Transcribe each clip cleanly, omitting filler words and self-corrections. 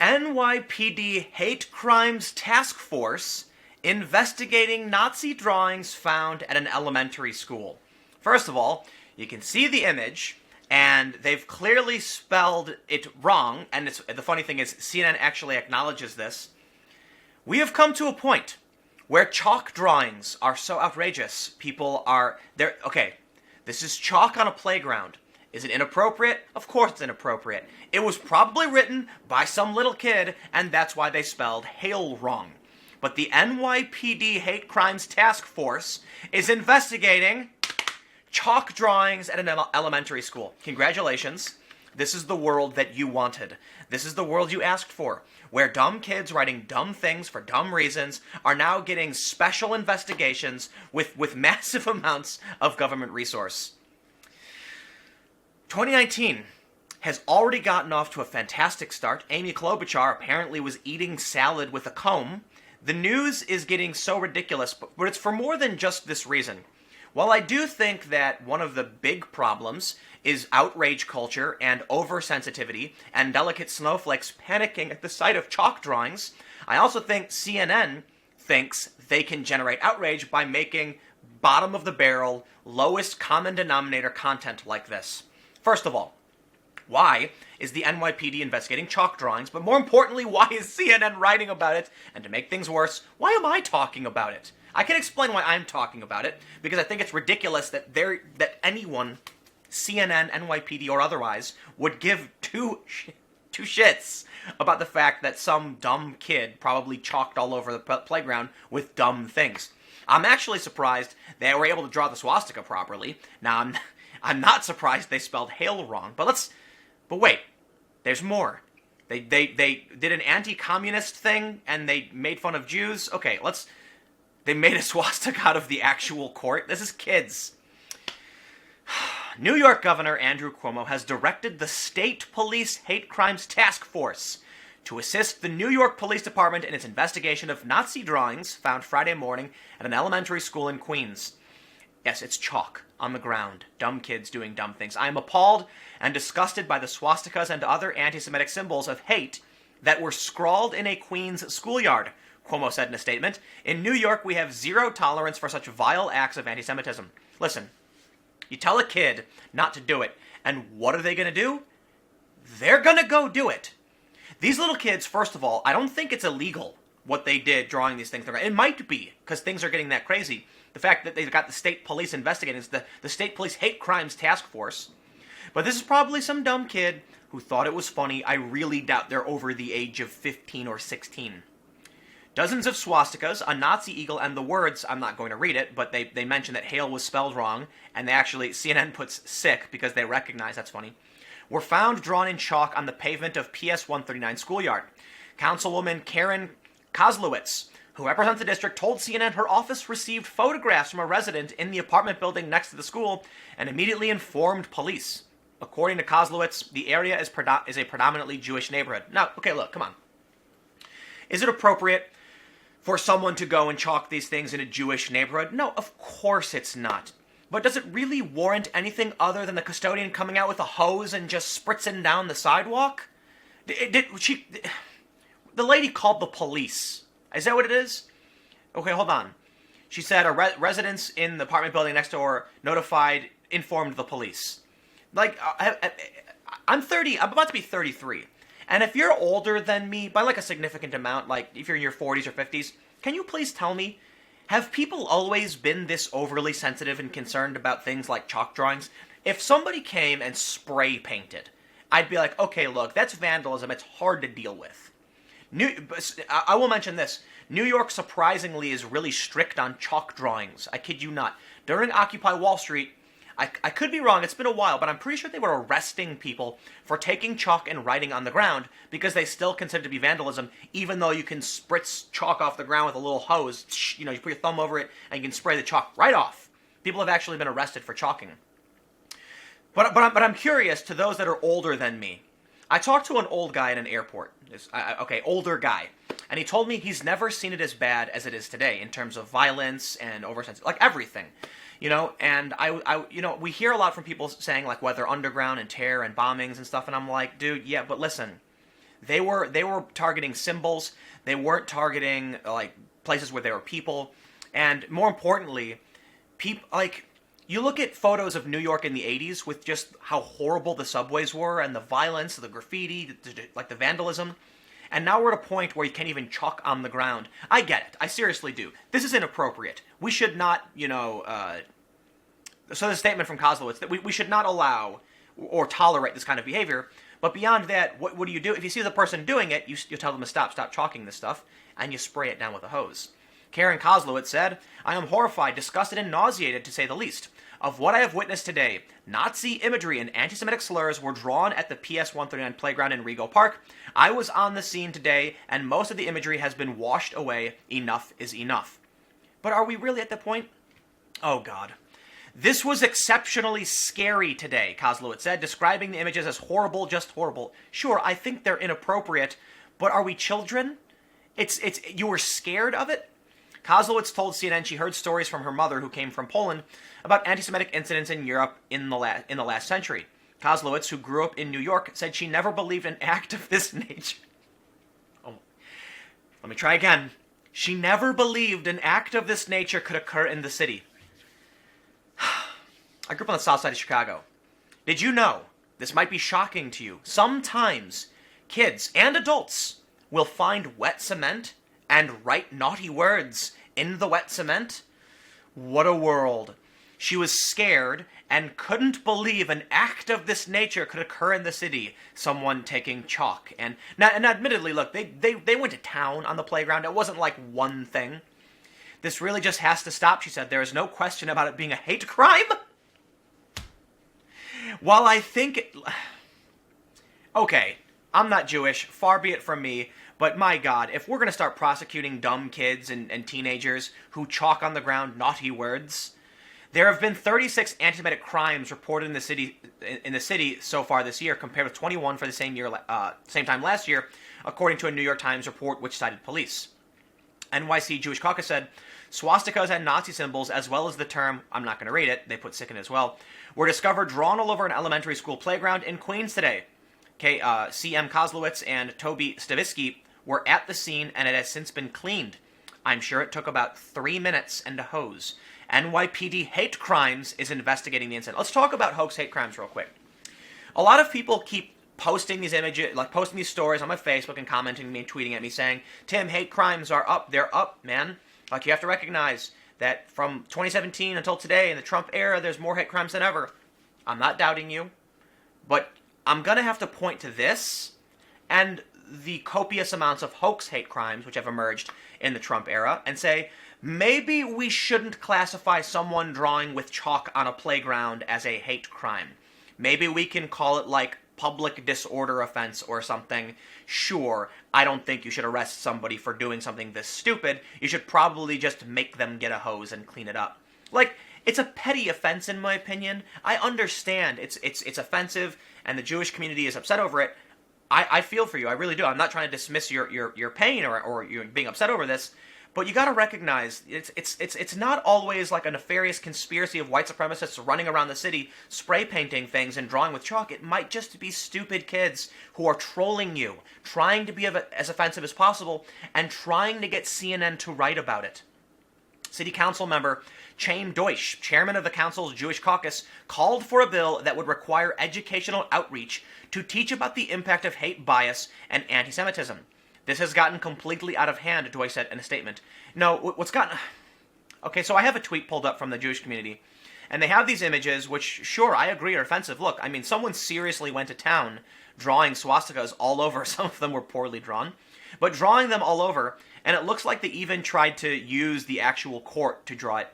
NYPD Hate Crimes Task Force investigating Nazi drawings found at an elementary school. First of all, you can see the image, and they've clearly spelled it wrong, and the funny thing is, CNN actually acknowledges this. We have come to a point where chalk drawings are so outrageous, okay, this is chalk on a playground. Is it inappropriate? Of course it's inappropriate. It was probably written by some little kid, and that's why they spelled hail wrong. But the NYPD Hate Crimes Task Force is investigating chalk drawings at an elementary school. Congratulations. This is the world that you wanted. This is the world you asked for, where dumb kids writing dumb things for dumb reasons are now getting special investigations with massive amounts of government resource. 2019 has already gotten off to a fantastic start. Amy Klobuchar apparently was eating salad with a comb. The news is getting so ridiculous, but it's for more than just this reason. While I do think that one of the big problems is outrage culture and oversensitivity and delicate snowflakes panicking at the sight of chalk drawings, I also think CNN thinks they can generate outrage by making bottom-of-the-barrel, lowest common denominator content like this. First of all, why is the NYPD investigating chalk drawings? But more importantly, why is CNN writing about it? And to make things worse, why am I talking about it? I can explain why I'm talking about it, because I think it's ridiculous that anyone, CNN, NYPD, or otherwise, would give two shits about the fact that some dumb kid probably chalked all over the playground with dumb things. I'm actually surprised they were able to draw the swastika properly. Now, I'm not surprised they spelled hail wrong, but wait, there's more. They did an anti-communist thing, and they made fun of Jews. Okay, they made a swastika out of the actual court. This is kids. New York Governor Andrew Cuomo has directed the State Police Hate Crimes Task Force to assist the New York Police Department in its investigation of Nazi drawings found Friday morning at an elementary school in Queens. Yes, it's chalk on the ground. Dumb kids doing dumb things. I am appalled and disgusted by the swastikas and other anti-Semitic symbols of hate that were scrawled in a Queens schoolyard, Cuomo said in a statement. In New York, we have zero tolerance for such vile acts of anti-Semitism. Listen, you tell a kid not to do it, and what are they going to do? They're going to go do it. These little kids, first of all, I don't think it's illegal what they did drawing these things. It might be, because things are getting that crazy. The fact that they've got the state police investigating, the state police hate crimes task force. But this is probably some dumb kid who thought it was funny. I really doubt they're over the age of 15 or 16. Dozens of swastikas, a Nazi eagle, and the words, I'm not going to read it, but they mention that hail was spelled wrong, and CNN puts sick because they recognize that's funny, were found drawn in chalk on the pavement of PS 139 schoolyard. Councilwoman Karen Kozlowitz, who represents the district, told CNN her office received photographs from a resident in the apartment building next to the school and immediately informed police. According to Kozlowitz, the area is a predominantly Jewish neighborhood. Now, okay, look, come on. Is it appropriate for someone to go and chalk these things in a Jewish neighborhood? No, of course it's not. But does it really warrant anything other than the custodian coming out with a hose and just spritzing down the sidewalk? The lady called the police. Is that what it is? Okay, hold on. She said residents in the apartment building next door informed the police. Like, I'm 30, I'm about to be 33. And if you're older than me by like a significant amount, like if you're in your 40s or 50s, can you please tell me, have people always been this overly sensitive and concerned about things like chalk drawings? If somebody came and spray painted, I'd be like, okay, look, that's vandalism. It's hard to deal with. I will mention this. New York, surprisingly, is really strict on chalk drawings. I kid you not. During Occupy Wall Street, I could be wrong, it's been a while, but I'm pretty sure they were arresting people for taking chalk and writing on the ground because they still consider it to be vandalism, even though you can spritz chalk off the ground with a little hose. You put your thumb over it and you can spray the chalk right off. People have actually been arrested for chalking. But I'm curious, to those that are older than me. I talked to an old guy at an airport. Older guy. And he told me he's never seen it as bad as it is today in terms of violence and oversensitivity, like everything. And we hear a lot from people saying, like, Weather Underground and terror and bombings and stuff, and I'm like, dude, yeah, but listen, They were targeting symbols. They weren't targeting like places where there were people. And more importantly, you look at photos of New York in the 80s with just how horrible the subways were and the violence, the graffiti, like the vandalism. And now we're at a point where you can't even chalk on the ground. I get it. I seriously do. This is inappropriate. We should not, so there's a statement from Kozlowitz that we should not allow or tolerate this kind of behavior. But beyond that, what do you do? If you see the person doing it, you tell them to stop chalking this stuff, and you spray it down with a hose. Karen Kozlowitz said, "I am horrified, disgusted, and nauseated, to say the least. Of what I have witnessed today, Nazi imagery and anti-Semitic slurs were drawn at the PS 139 playground in Rego Park. I was on the scene today, and most of the imagery has been washed away. Enough is enough." But are we really at the point? Oh, God. "This was exceptionally scary today," Kozlowitz said, describing the images as horrible, just horrible. Sure, I think they're inappropriate, but are we children? You were scared of it? Kozlowitz told CNN she heard stories from her mother, who came from Poland, about anti-Semitic incidents in Europe in the last century. Kozlowitz, who grew up in New York, said she never believed an act of this nature. Oh, let me try again. She never believed an act of this nature could occur in the city. I grew up on the south side of Chicago. Did you know, this might be shocking to you, sometimes kids and adults will find wet cement and write naughty words in the wet cement? What a world. She was scared and couldn't believe an act of this nature could occur in the city. Someone taking chalk. And admittedly, look, they went to town on the playground. It wasn't like one thing. "This really just has to stop," she said. "There is no question about it being a hate crime." While I think okay, I'm not Jewish, far be it from me, but my God, if we're going to start prosecuting dumb kids and teenagers who chalk on the ground naughty words, there have been 36 anti-Semitic crimes reported in the city so far this year, compared with 21 for the same time last year, according to a New York Times report which cited police. NYC Jewish Caucus said, "Swastikas and Nazi symbols, as well as the term," I'm not going to read it, they put sick in as well, "were discovered drawn all over an elementary school playground in Queens today." CM Kozlowitz and Toby Stavisky were at the scene, and it has since been cleaned. "I'm sure it took about 3 minutes and a hose. NYPD Hate Crimes is investigating the incident." Let's talk about Hoax hate crimes real quick. A lot of people keep posting these images, like posting these stories on my Facebook and commenting me and tweeting at me saying, "Tim, hate crimes are up." They're up, man. Like, you have to recognize that from 2017 until today, in the Trump era, there's more hate crimes than ever. I'm not doubting you, but I'm going to have to point to this and the copious amounts of hoax hate crimes which have emerged in the Trump era and say, maybe we shouldn't classify someone drawing with chalk on a playground as a hate crime. Maybe we can call it like public disorder offense or something. Sure, I don't think you should arrest somebody for doing something this stupid. You should probably just make them get a hose and clean it up. Like, it's a petty offense in my opinion. I understand it's offensive and the Jewish community is upset over it. I feel for you, I really do. I'm not trying to dismiss your pain or you being upset over this, but you got to recognize it's not always like a nefarious conspiracy of white supremacists running around the city spray painting things and drawing with chalk. It might just be stupid kids who are trolling you, trying to be as offensive as possible, and trying to get CNN to write about it. City Council member Chaim Deutsch, chairman of the council's Jewish caucus, called for a bill that would require educational outreach to teach about the impact of hate bias and anti-Semitism. "This has gotten completely out of hand," Deutsch said in a statement. No, what's gotten... Okay, so I have a tweet pulled up from the Jewish community, and they have these images, which, sure, I agree are offensive. Look, I mean, someone seriously went to town drawing swastikas all over. Some of them were poorly drawn, but drawing them all over, and it looks like they even tried to use the actual court to draw it.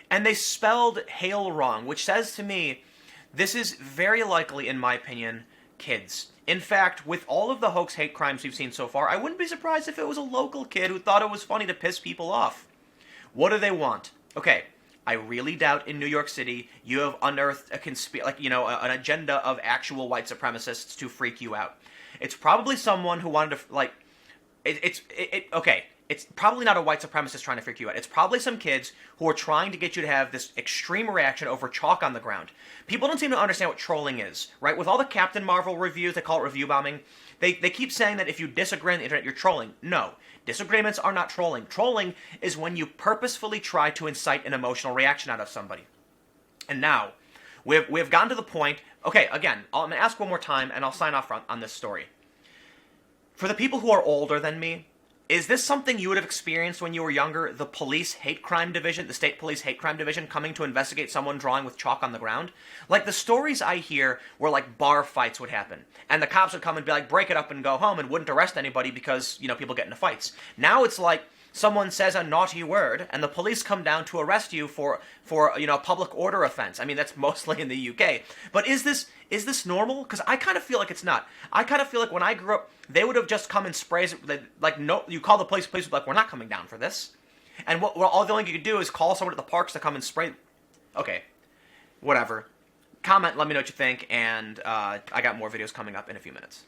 And they spelled Hail wrong, which says to me, this is very likely, in my opinion, kids. In fact, with all of the hoax hate crimes we've seen so far, I wouldn't be surprised if it was a local kid who thought it was funny to piss people off. What do they want? Okay, I really doubt in New York City you have unearthed an agenda of actual white supremacists to freak you out. It's probably someone who wanted to, okay, it's probably not a white supremacist trying to freak you out. It's probably some kids who are trying to get you to have this extreme reaction over chalk on the ground. People don't seem to understand what trolling is, right? With all the Captain Marvel reviews, they call it review bombing. They keep saying that if you disagree on the internet, you're trolling. No, disagreements are not trolling. Trolling is when you purposefully try to incite an emotional reaction out of somebody. And now, we've gotten to the point. Okay, again, I'm going to ask one more time, and I'll sign off on this story. For the people who are older than me, is this something you would have experienced when you were younger? The police hate crime division, the state police hate crime division, coming to investigate someone drawing with chalk on the ground? Like, the stories I hear were like bar fights would happen. And the cops would come and be like, break it up and go home, and wouldn't arrest anybody because, people get into fights. Now it's like someone says a naughty word, and the police come down to arrest you for a public order offense. I mean, that's mostly in the UK. But is this normal? Because I kind of feel like it's not. I kind of feel like when I grew up, they would have just come and sprays, like, no, you call the police would be like, we're not coming down for this. And the only thing you could do is call someone at the parks to come and spray. Okay, whatever. Comment, let me know what you think, and I got more videos coming up in a few minutes.